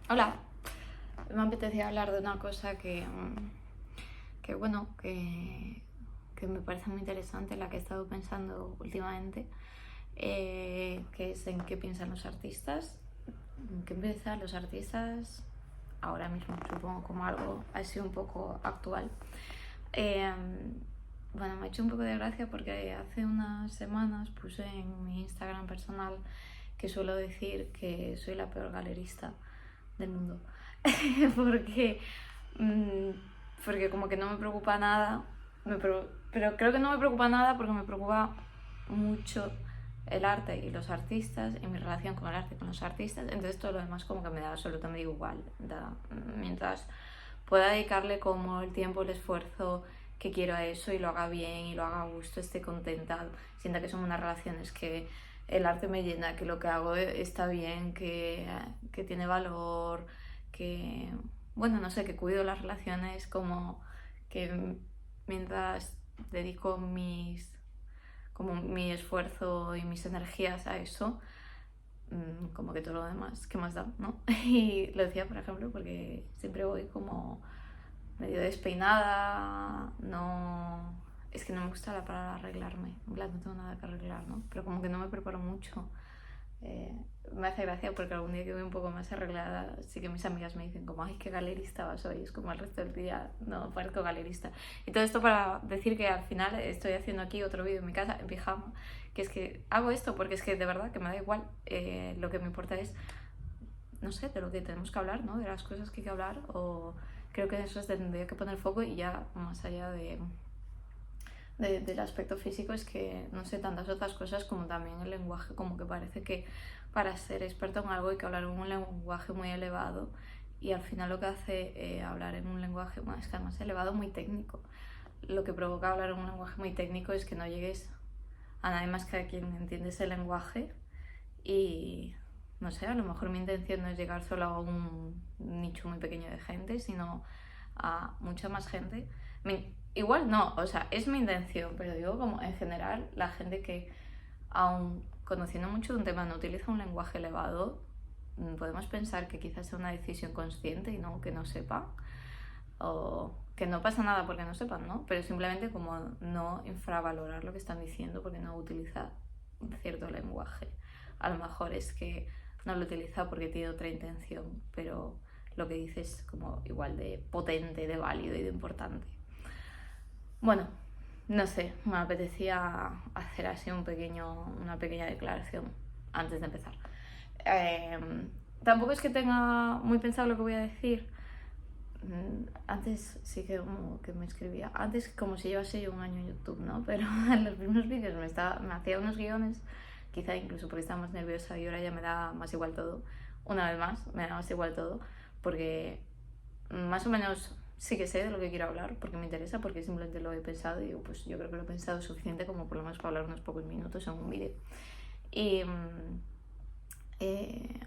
Hola, me apetecía hablar de una cosa bueno, que me parece muy interesante, la que he estado pensando últimamente, que es en qué piensan los artistas, en qué piensan los artistas ahora mismo, supongo como algo así un poco actual. Eh, bueno, me ha hecho un poco de gracia porque hace unas semanas puse en mi Instagram personal que suelo decir que soy la peor galerista del mundo. porque, mm, porque como que no me preocupa nada, pero creo que no me preocupa nada porque me preocupa mucho el arte y los artistas y mi relación con el arte y con los artistas, entonces todo lo demás como que me da absolutamente igual. Mientras pueda dedicarle como el tiempo, el esfuerzo que quiero a eso y lo haga bien y lo haga a gusto, esté contenta, sienta que son unas relaciones que el arte me llena, que lo que hago está bien, que tiene valor, que, bueno, no sé, que cuido las relaciones, como que mientras dedico como mi esfuerzo y mis energías a eso, como que todo lo demás, ¿qué más da, no? Y lo decía, por ejemplo, porque siempre voy como medio despeinada, no... Es que no me gusta la palabra arreglarme, en plan no tengo nada que arreglar, ¿no? Pero como que no me preparo mucho. Me hace gracia porque algún día que voy un poco más arreglada, sí que mis amigas me dicen como, ay, qué galerista vas hoy, es como el resto del día, no parezco galerista. Y todo esto para decir que al final estoy haciendo aquí otro vídeo en mi casa, en pijama, que es que hago esto porque es que de verdad que me da igual, lo que me importa es, no sé, de lo que tenemos que hablar, ¿no? De las cosas que hay que hablar, o creo que eso es de donde hay que poner foco y ya más allá del aspecto físico es que no sé tantas otras cosas como también el lenguaje, como que parece que para ser experto en algo hay que hablar en un lenguaje muy elevado y al final lo que hace hablar en un lenguaje más que además elevado muy técnico, lo que provoca hablar en un lenguaje muy técnico es que no llegues a nadie más que a quien entiende ese lenguaje y no sé, a lo mejor mi intención no es llegar solo a un nicho muy pequeño de gente, sino a mucha más gente. Igual no, o sea, es mi intención, pero digo como en general la gente que aun conociendo mucho de un tema no utiliza un lenguaje elevado, podemos pensar que quizás sea una decisión consciente y no que no sepa, o que no pasa nada porque no sepan, ¿no? Pero simplemente como no infravalorar lo que están diciendo porque no utiliza un cierto lenguaje. A lo mejor es que no lo utiliza porque tiene otra intención, pero lo que dice es como igual de potente, de válido y de importante. Bueno, no sé, me apetecía hacer así una pequeña declaración antes de empezar. Eh, Tampoco es que tenga muy pensado lo que voy a decir. Antes sí que como que me escribía, antes como si llevase yo un año en YouTube, ¿no? Pero en los primeros vídeos me hacía unos guiones, quizá incluso porque estaba más nerviosa y ahora ya me da más igual todo. Una vez más, me da más igual todo, porque más o menos sí que sé de lo que quiero hablar, porque me interesa, porque simplemente lo he pensado y digo, pues yo creo que lo he pensado suficiente como por lo menos para hablar unos pocos minutos en un vídeo. Y eh,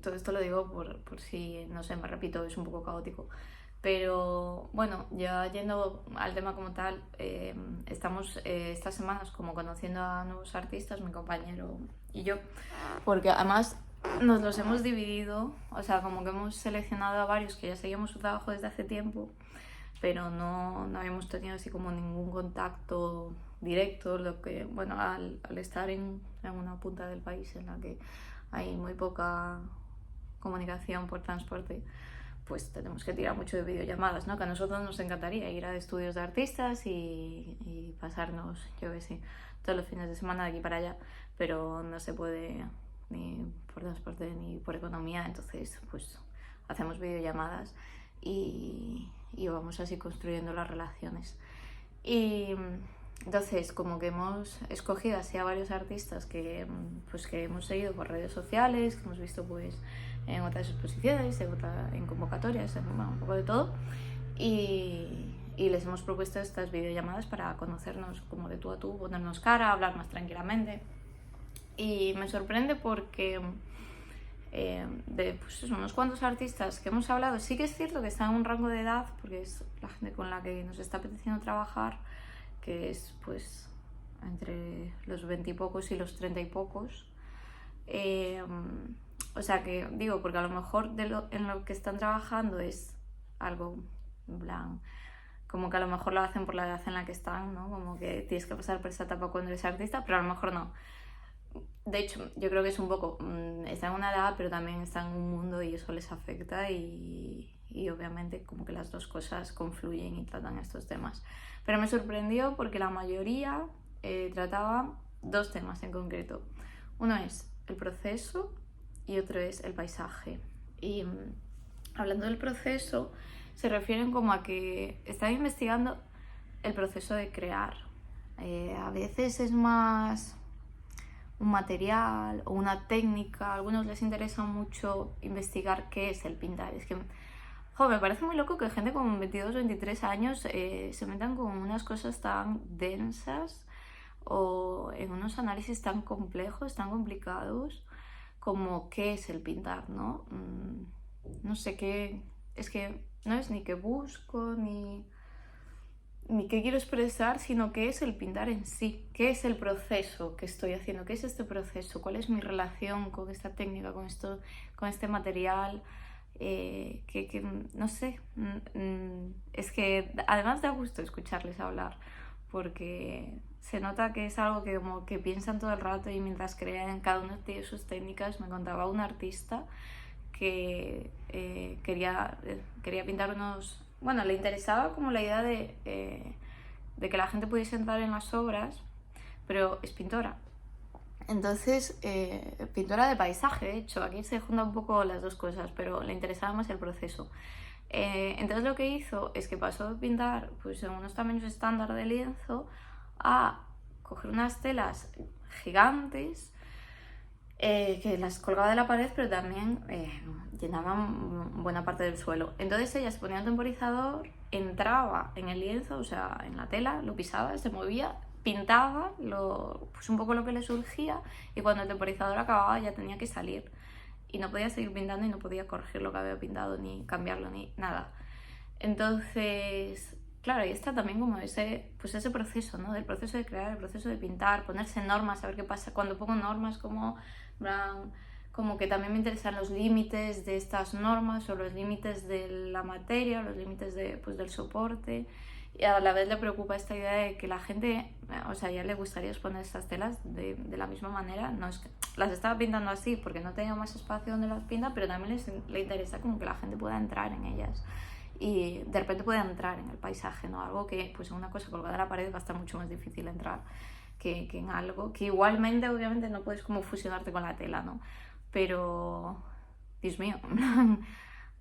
todo esto lo digo por si, no sé, me repito, es un poco caótico. Pero bueno, ya yendo al tema como tal, estamos estas semanas como conociendo a nuevos artistas, mi compañero y yo, porque además nos los hemos dividido, o sea, como que hemos seleccionado a varios que ya seguimos su trabajo desde hace tiempo, pero no habíamos tenido así como ningún contacto directo, lo que, bueno, al estar en una punta del país en la que hay muy poca comunicación por transporte, pues tenemos que tirar mucho de videollamadas, ¿no? Que a nosotros nos encantaría ir a estudios de artistas y pasarnos, yo qué sé, todos los fines de semana de aquí para allá, pero no se puede ni por transporte ni por economía, entonces pues hacemos videollamadas y vamos así construyendo las relaciones. Y entonces como que hemos escogido así a varios artistas pues, que hemos seguido por redes sociales, que hemos visto pues en otras exposiciones, en convocatorias, bueno, un poco de todo. Y les hemos propuesto estas videollamadas para conocernos como de tú a tú, ponernos cara, hablar más tranquilamente. Y me sorprende porque de pues eso, unos cuantos artistas que hemos hablado, sí que es cierto que están en un rango de edad, porque es la gente con la que nos está apeteciendo trabajar, que es pues entre los 20 y pocos y los 30 y pocos. o sea, que digo, porque a lo mejor en lo que están trabajando es algo, en plan, como que a lo mejor lo hacen por la edad en la que están, ¿no? Como que tienes que pasar por esa etapa cuando eres artista, pero a lo mejor no. De hecho, yo creo que es un poco, están en una edad, pero también están en un mundo y eso les afecta y obviamente como que las dos cosas confluyen y tratan estos temas. Pero me sorprendió porque la mayoría trataban dos temas en concreto. Uno es el proceso y otro es el paisaje. Y hablando del proceso, se refieren como a que están investigando el proceso de crear. A veces es más un material o una técnica. A algunos les interesa mucho investigar qué es el pintar. Es que, me parece muy loco que gente con 22 o 23 años se metan con unas cosas tan densas o en unos análisis tan complejos, tan complicados, como qué es el pintar, ¿no? No sé qué... Es que no es ni qué busco, ni qué quiero expresar, sino qué es el pintar en sí, qué es el proceso que estoy haciendo, qué es este proceso, cuál es mi relación con esta técnica, con este material, no sé, es que además da gusto escucharles hablar, porque se nota que es algo que como que piensan todo el rato y mientras crean cada uno de sus técnicas. Me contaba un artista que quería pintar unos... Bueno, le interesaba como la idea de que la gente pudiese entrar en las obras, pero es pintora. Entonces, pintora de paisaje, de hecho, aquí se juntan un poco las dos cosas, pero le interesaba más el proceso. Entonces lo que hizo es que pasó de pintar pues, en unos tamaños estándar de lienzo a coger unas telas gigantes que las colgaba de la pared, pero también llenaban buena parte del suelo. Entonces ella se ponía un temporizador, entraba en el lienzo, o sea, en la tela, lo pisaba, se movía, pintaba pues un poco lo que le surgía, y cuando el temporizador acababa ya tenía que salir. Y no podía seguir pintando y no podía corregir lo que había pintado, ni cambiarlo, ni nada. Entonces, claro, ahí está también como ese proceso, ¿no? Del proceso de crear, el proceso de pintar, ponerse normas, saber qué pasa. Cuando pongo normas, como que también me interesan los límites de estas normas o los límites de la materia, los límites del soporte. Y a la vez le preocupa esta idea de que la gente, o sea, ya le gustaría exponer estas telas de la misma manera. No es que las estaba pintando así porque no tenía más espacio donde las pinta, pero también le interesa como que la gente pueda entrar en ellas y de repente pueda entrar en el paisaje, ¿no? Algo que, pues en una cosa colgada a la pared va a estar mucho más difícil entrar que en algo que igualmente, obviamente, no puedes como fusionarte con la tela, ¿no? Pero, Dios mío,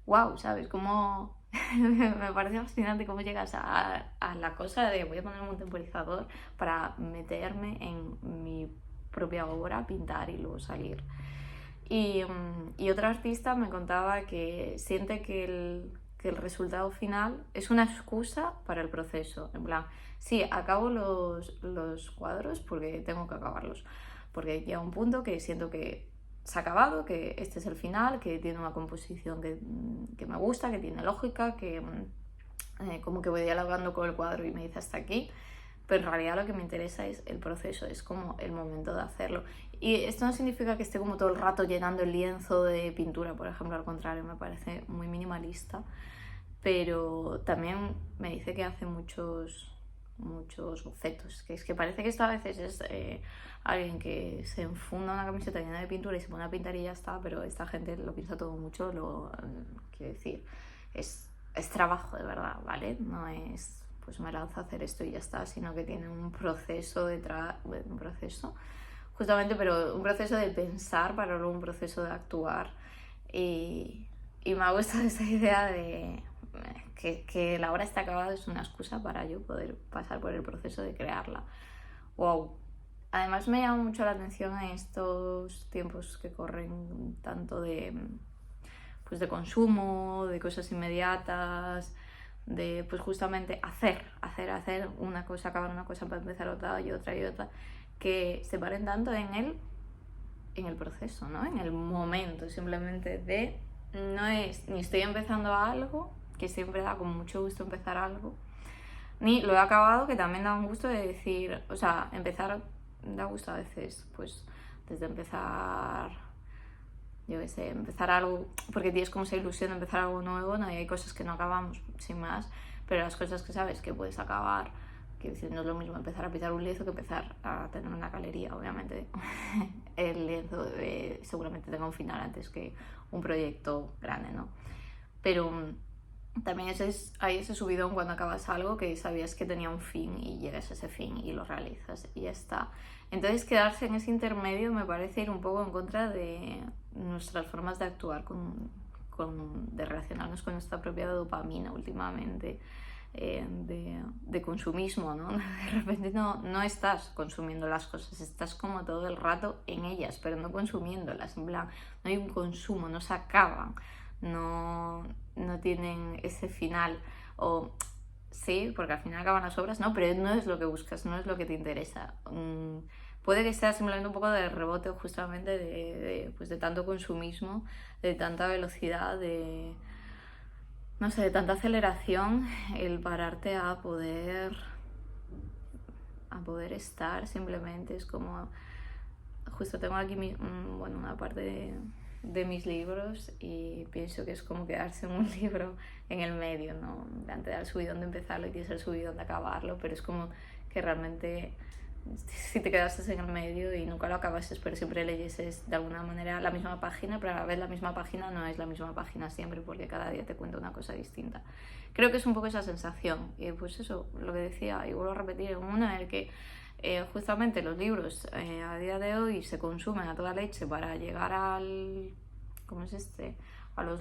wow, ¿sabes? Como me parece fascinante cómo llegas a la cosa de voy a ponerme un temporizador para meterme en mi propia obra, pintar y luego salir. Y otro artista me contaba que siente que el resultado final es una excusa para el proceso. En plan, sí, acabo los cuadros porque tengo que acabarlos. Porque llega un punto que siento que se ha acabado, que este es el final, que tiene una composición que me gusta, que tiene lógica, que como que voy dialogando con el cuadro y me dice hasta aquí. Pero en realidad lo que me interesa es el proceso, es como el momento de hacerlo. Y esto no significa que esté como todo el rato llenando el lienzo de pintura, por ejemplo, al contrario, me parece muy minimalista. Pero también me dice que hace muchos bocetos, que es que parece que esto a veces es alguien que se enfunda una camiseta llena de pintura y se pone a pintar y ya está, pero esta gente lo piensa todo mucho, quiero decir, es trabajo de verdad, ¿vale? No es pues me lanzo a hacer esto y ya está, sino que tiene un proceso detrás, un proceso, justamente, pero un proceso de pensar para luego un proceso de actuar. Y me ha gustado esa idea de que la obra está acabada es una excusa para yo poder pasar por el proceso de crearla. ¡Wow! Además me llama mucho la atención en estos tiempos que corren tanto de consumo, de cosas inmediatas, de pues justamente hacer una cosa, acabar una cosa para empezar otra y otra y otra, que se paren tanto en el proceso, ¿no? En el momento, simplemente no es ni estoy empezando algo, que siempre da con mucho gusto empezar algo, ni lo he acabado, que también da un gusto de decir, o sea, empezar da gusto a veces, pues desde empezar yo qué sé, empezar algo, porque tienes como esa ilusión de empezar algo nuevo, ¿no? Y hay cosas que no acabamos, sin más, pero las cosas que sabes que puedes acabar, que no es lo mismo empezar a pintar un lienzo que empezar a tener una galería, obviamente. El lienzo seguramente tenga un final antes que un proyecto grande, ¿no? Pero también hay ese subidón cuando acabas algo que sabías que tenía un fin y llegas a ese fin y lo realizas y ya está. Entonces quedarse en ese intermedio me parece ir un poco en contra de nuestras formas de actuar, de relacionarnos con nuestra propia dopamina últimamente, de consumismo, ¿no? De repente no estás consumiendo las cosas, estás como todo el rato en ellas, pero no consumiéndolas, en plan, no hay un consumo, no se acaban, no tienen ese final, o sí, porque al final acaban las obras, no, pero no es lo que buscas, no es lo que te interesa. Puede que sea simplemente un poco de rebote justamente pues de tanto consumismo, de tanta velocidad, no sé, de tanta aceleración, el pararte a poder estar simplemente. Es como, justo tengo aquí una parte de mis libros y pienso que es como quedarse en un libro en el medio, ¿no? Antes del subidón de empezarlo y tienes el subidón de acabarlo, pero es como que realmente si te quedases en el medio y nunca lo acabases, pero siempre leyeses de alguna manera la misma página, pero a la vez la misma página no es la misma página siempre, porque cada día te cuenta una cosa distinta. Creo que es un poco esa sensación, y pues eso, lo que decía, y vuelvo a repetir, en uno en el que justamente los libros a día de hoy se consumen a toda leche para llegar a los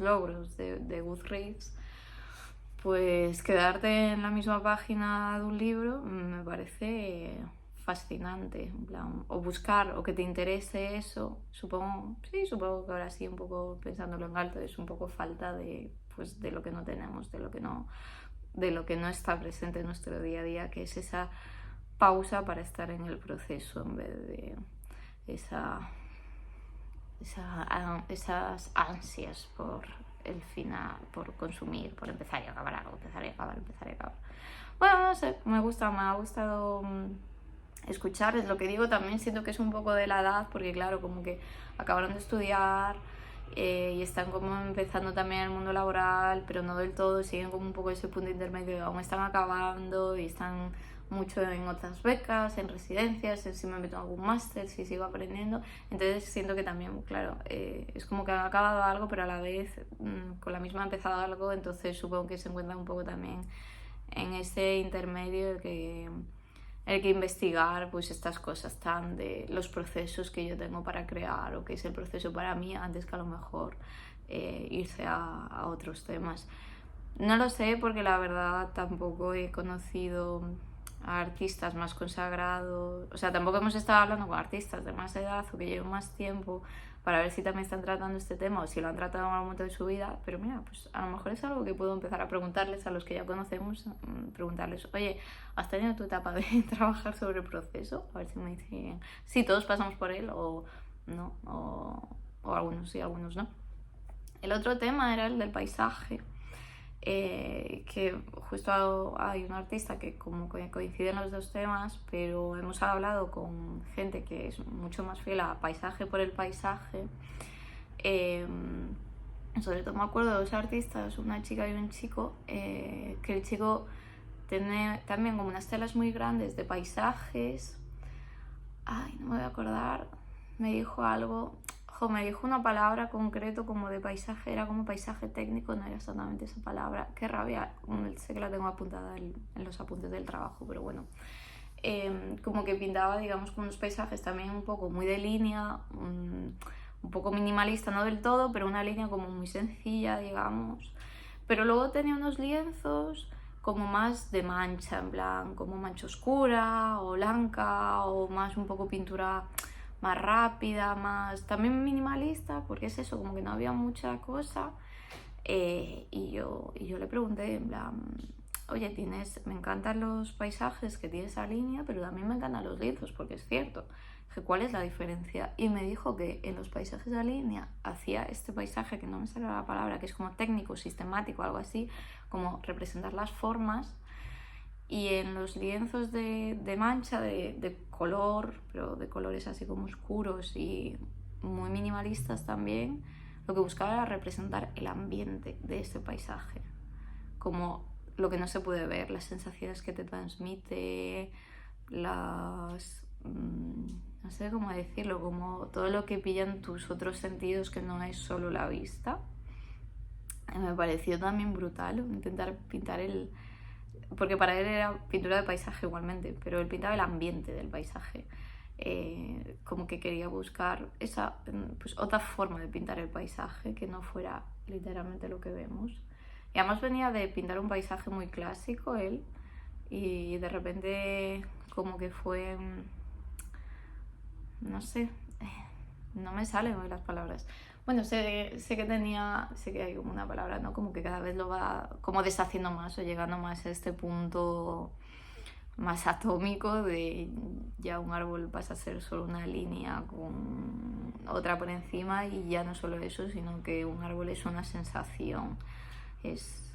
logros de Goodreads, pues quedarte en la misma página de un libro me parece fascinante, en plan, o buscar o que te interese eso, supongo que ahora sí, un poco pensándolo en alto, es un poco falta pues, de lo que no tenemos, de lo que no está presente en nuestro día a día, que es esa pausa para estar en el proceso en vez de esas ansias por el final, por consumir, por empezar y acabar algo, empezar y acabar. Bueno, no sé, me ha gustado escuchar, es lo que digo, también siento que es un poco de la edad, porque claro, como que acabaron de estudiar y están como empezando también el mundo laboral, pero no del todo, siguen como un poco ese punto intermedio, aún están acabando y están mucho en otras becas, en residencias, en si me meto en algún máster, si sigo aprendiendo. Entonces siento que también, claro, es como que han acabado algo, pero a la vez con la misma ha empezado algo, entonces supongo que se encuentran un poco también en ese intermedio el que investigar pues estas cosas tan de los procesos que yo tengo para crear o que es el proceso para mí antes que a lo mejor irse a otros temas. No lo sé porque la verdad tampoco he conocido a artistas más consagrados, o sea, tampoco hemos estado hablando con artistas de más edad o que lleven más tiempo para ver si también están tratando este tema o si lo han tratado en algún momento de su vida, pero mira, pues a lo mejor es algo que puedo empezar a preguntarles a los que ya conocemos, preguntarles, oye, ¿has tenido tu etapa de trabajar sobre el proceso? A ver si me dicen, sí, todos pasamos por él o no, o algunos sí, algunos no. El otro tema era el del paisaje. Que justo hay un artista que como que coinciden los dos temas, pero hemos hablado con gente que es mucho más fiel a paisaje por el paisaje. Sobre todo me acuerdo de dos artistas, una chica y un chico, que el chico tiene también como unas telas muy grandes de paisajes. Ay, no me voy a acordar, me dijo algo, me dijo una palabra concreto como de paisaje, era como paisaje técnico, no era exactamente esa palabra, qué rabia, sé que la tengo apuntada en los apuntes del trabajo, pero bueno, como que pintaba, digamos, con unos paisajes también un poco muy de línea, un poco minimalista, no del todo, pero una línea como muy sencilla, digamos, pero luego tenía unos lienzos como más de mancha, en plan, como mancha oscura o blanca o más un poco pintura más rápida, más también minimalista, porque es eso, como que no había mucha cosa. Y yo le pregunté, en plan, oye, me encantan los paisajes que tiene esa línea, pero también me encantan los lienzos, porque es cierto. ¿Cuál es la diferencia? Y me dijo que en los paisajes de línea hacía este paisaje, que no me sale la palabra, que es como técnico, sistemático, algo así, como representar las formas, y en los lienzos de mancha, de color, pero de colores así como oscuros y muy minimalistas también, lo que buscaba era representar el ambiente de ese paisaje, como lo que no se puede ver, las sensaciones que te transmite, no sé cómo decirlo, como todo lo que pillan tus otros sentidos que no es solo la vista. Me pareció también brutal intentar pintar porque para él era pintura de paisaje igualmente, pero él pintaba el ambiente del paisaje. Como que quería buscar pues, otra forma de pintar el paisaje que no fuera literalmente lo que vemos. Y además venía de pintar un paisaje muy clásico él, y de repente como que fue, no sé, no me salen hoy las palabras. Bueno, sé que hay como una palabra, ¿no? Como que cada vez lo va como deshaciendo más o llegando más a este punto más atómico de ya un árbol pasa a ser solo una línea con otra por encima, y ya no solo eso, sino que un árbol es una sensación, es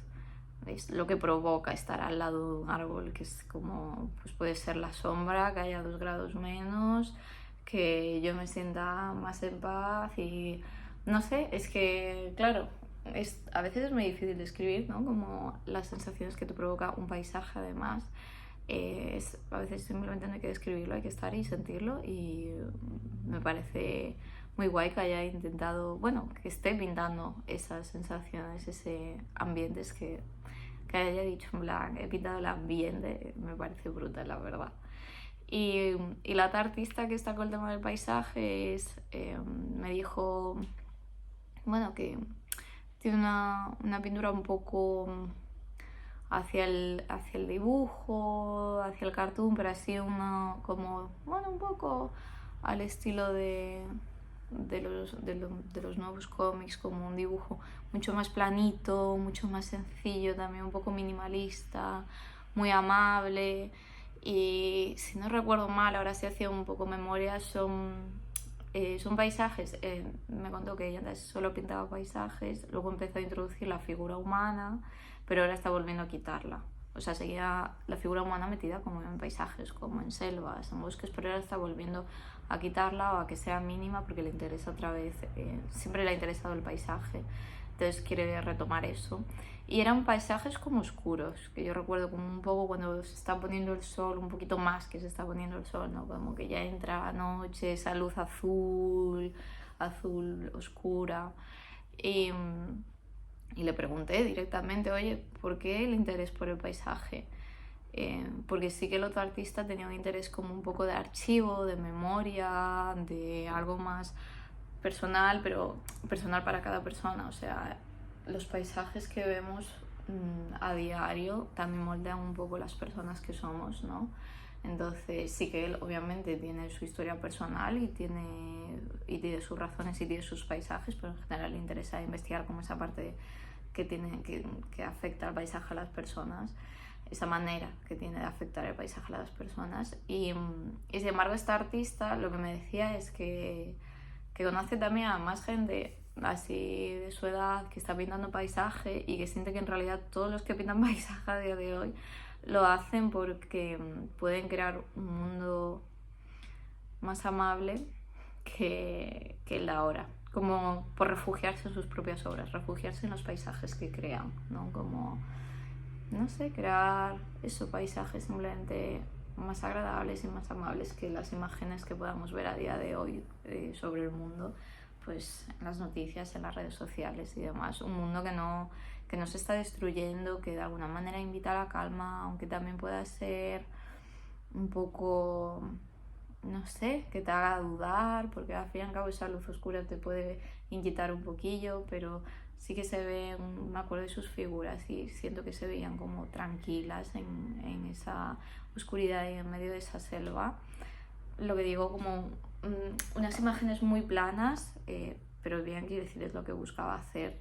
lo que provoca estar al lado de un árbol, que es como, pues puede ser la sombra, que haya 2 grados menos, que yo me sienta más en paz, y no sé, es que claro, a veces es muy difícil describir, ¿no? Como las sensaciones que te provoca un paisaje. Además, a veces simplemente no hay que describirlo, hay que estar y sentirlo, y me parece muy guay que haya intentado, bueno, que esté pintando esas sensaciones, ese ambiente, es que haya dicho en plan, he pintado el ambiente, me parece brutal, la verdad. Y la otra artista que está con el tema del paisaje me dijo, bueno, que tiene una pintura un poco hacia el dibujo, hacia el cartoon, pero así como, bueno, un poco al estilo de los nuevos cómics, como un dibujo mucho más planito, mucho más sencillo, también un poco minimalista, muy amable. Y si no recuerdo mal, ahora sí hacía un poco memoria, son paisajes. Me contó que ella antes solo pintaba paisajes, luego empezó a introducir la figura humana, pero ahora está volviendo a quitarla. O sea, seguía la figura humana metida como en paisajes, como en selvas, en bosques, pero ahora está volviendo a quitarla o a que sea mínima, porque le interesa otra vez, siempre le ha interesado el paisaje, entonces quiere retomar eso. Y eran paisajes como oscuros, que yo recuerdo como un poco cuando se está poniendo el sol, un poquito más que se está poniendo el sol, ¿no? Como que ya entra la noche, esa luz azul oscura. Y le pregunté directamente, oye, ¿por qué el interés por el paisaje? Porque sí que el otro artista tenía un interés como un poco de archivo, de memoria, de algo más personal, pero personal para cada persona. O sea, los paisajes que vemos a diario también moldean un poco las personas que somos, ¿no? Entonces sí que él obviamente tiene su historia personal y tiene sus razones y tiene sus paisajes, pero en general le interesa investigar como esa parte que afecta al paisaje a las personas, esa manera que tiene de afectar el paisaje a las personas. Y sin embargo, esta artista lo que me decía es que conoce también a más gente así de su edad que está pintando paisaje, y que siente que en realidad todos los que pintan paisaje a día de hoy lo hacen porque pueden crear un mundo más amable que el de ahora, como por refugiarse en sus propias obras, refugiarse en los paisajes que crean, ¿no? Como, no sé, crear paisajes simplemente más agradables y más amables que las imágenes que podamos ver a día de hoy sobre el mundo, pues en las noticias, en las redes sociales y demás. Un mundo que no se está destruyendo, que de alguna manera invita a la calma, aunque también pueda ser un poco, no sé, que te haga dudar, porque al fin y al cabo esa luz oscura te puede inquietar un poquillo, pero sí que se ve, me acuerdo de sus figuras y siento que se veían como tranquilas en esa oscuridad y en medio de esa selva. Lo que digo, como unas imágenes muy planas, pero bien, quiero decir, es lo que buscaba hacer.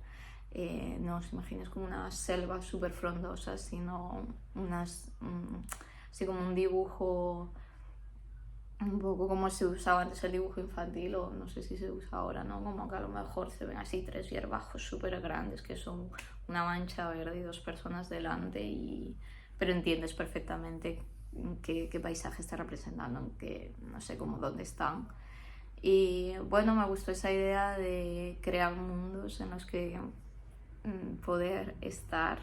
No os imaginéis como unas selvas súper frondosas, sino así como un dibujo un poco como se usaba antes el dibujo infantil, o no sé si se usa ahora, ¿no? Como que a lo mejor se ven así 3 hierbajos súper grandes que son una mancha verde y 2 personas delante, pero entiendes perfectamente qué paisaje está representando, no sé cómo dónde están. Y bueno, me gustó esa idea de crear mundos en los que poder estar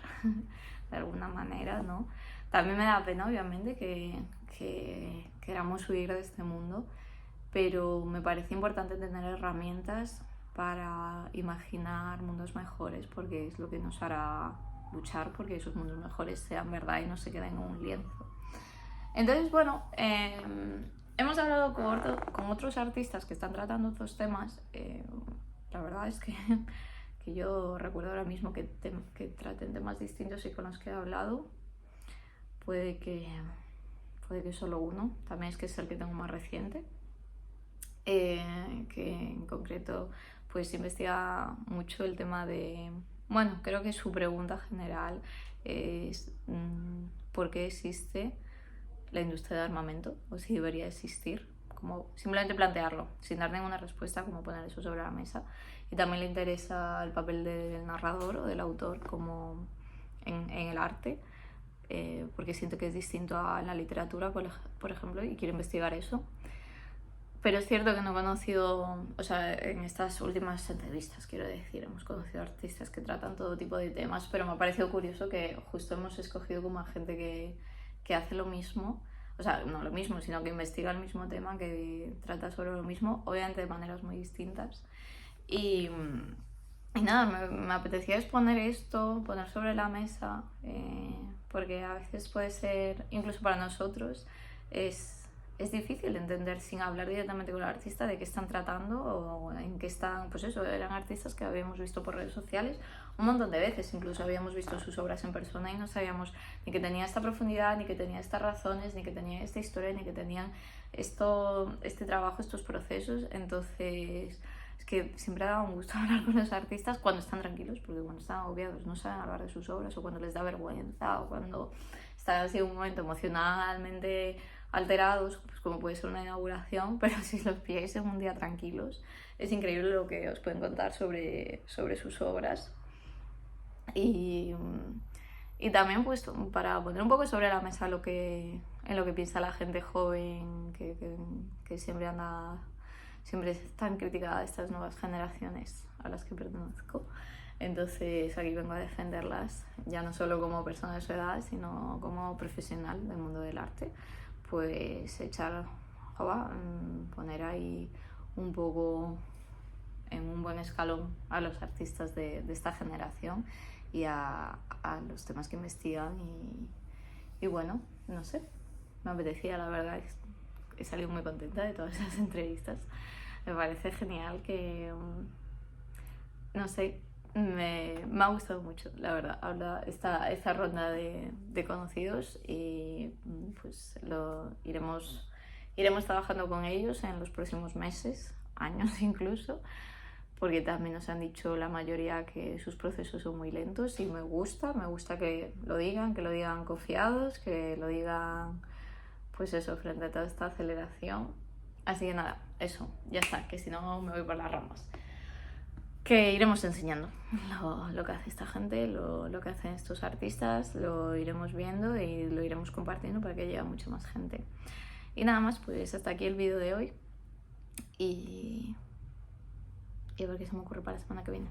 de alguna manera, ¿no? También me da pena, obviamente, que queramos huir de este mundo, pero me parece importante tener herramientas para imaginar mundos mejores, porque es lo que nos hará luchar porque esos mundos mejores sean verdad y no se queden en un lienzo. Entonces, bueno, hemos hablado con otros artistas que están tratando otros temas. La verdad es que yo recuerdo ahora mismo que traten temas distintos y con los que he hablado. Puede que solo uno, también es que es el que tengo más reciente, que en concreto pues investiga mucho el tema de, bueno, creo que su pregunta general es ¿por qué existe la industria de armamento? O si debería existir, como simplemente plantearlo, sin dar ninguna respuesta, como poner eso sobre la mesa. Y también le interesa el papel del narrador o del autor como en el arte, porque siento que es distinto a la literatura, por ejemplo, y quiero investigar eso. Pero es cierto que no he conocido, o sea, en estas últimas entrevistas, quiero decir, hemos conocido artistas que tratan todo tipo de temas, pero me ha parecido curioso que justo hemos escogido como a gente que hace lo mismo, o sea, no lo mismo, sino que investiga el mismo tema, que trata sobre lo mismo, obviamente de maneras muy distintas. Y nada, me apetecía exponer esto, poner sobre la mesa, porque a veces puede ser, incluso para nosotros, es difícil entender sin hablar directamente con el artista de qué están tratando o en qué están, pues eso, eran artistas que habíamos visto por redes sociales un montón de veces, incluso habíamos visto sus obras en persona y no sabíamos ni que tenía esta profundidad, ni que tenía estas razones, ni que tenía esta historia, ni que tenían este trabajo, estos procesos. Entonces es que siempre da un gusto hablar con los artistas cuando están tranquilos, porque cuando están agobiados no saben hablar de sus obras, o cuando les da vergüenza, o cuando están así en un momento emocionalmente alterados, pues como puede ser una inauguración, pero si los pilláis en un día tranquilos, es increíble lo que os pueden contar sobre sus obras. Y también pues para poner un poco sobre la mesa en lo que piensa la gente joven que siempre están criticada estas nuevas generaciones a las que pertenezco. Entonces aquí vengo a defenderlas, ya no solo como persona de su edad, sino como profesional del mundo del arte. Pues poner ahí un poco en un buen escalón a los artistas de esta generación y a los temas que investigan y bueno, no sé, me apetecía, la verdad, he salido muy contenta de todas esas entrevistas. Me parece genial que, no sé, me ha gustado mucho, la verdad, esta ronda de conocidos y pues iremos trabajando con ellos en los próximos meses, años incluso, porque también nos han dicho la mayoría que sus procesos son muy lentos y me gusta que lo digan confiados, que lo digan pues eso, frente a toda esta aceleración. Así que nada, eso, ya está, que si no me voy por las ramas. Que iremos enseñando lo que hace esta gente, lo que hacen estos artistas, lo iremos viendo y lo iremos compartiendo para que llegue a mucha más gente. Y nada más, pues hasta aquí el vídeo de hoy y a ver qué se me ocurre para la semana que viene.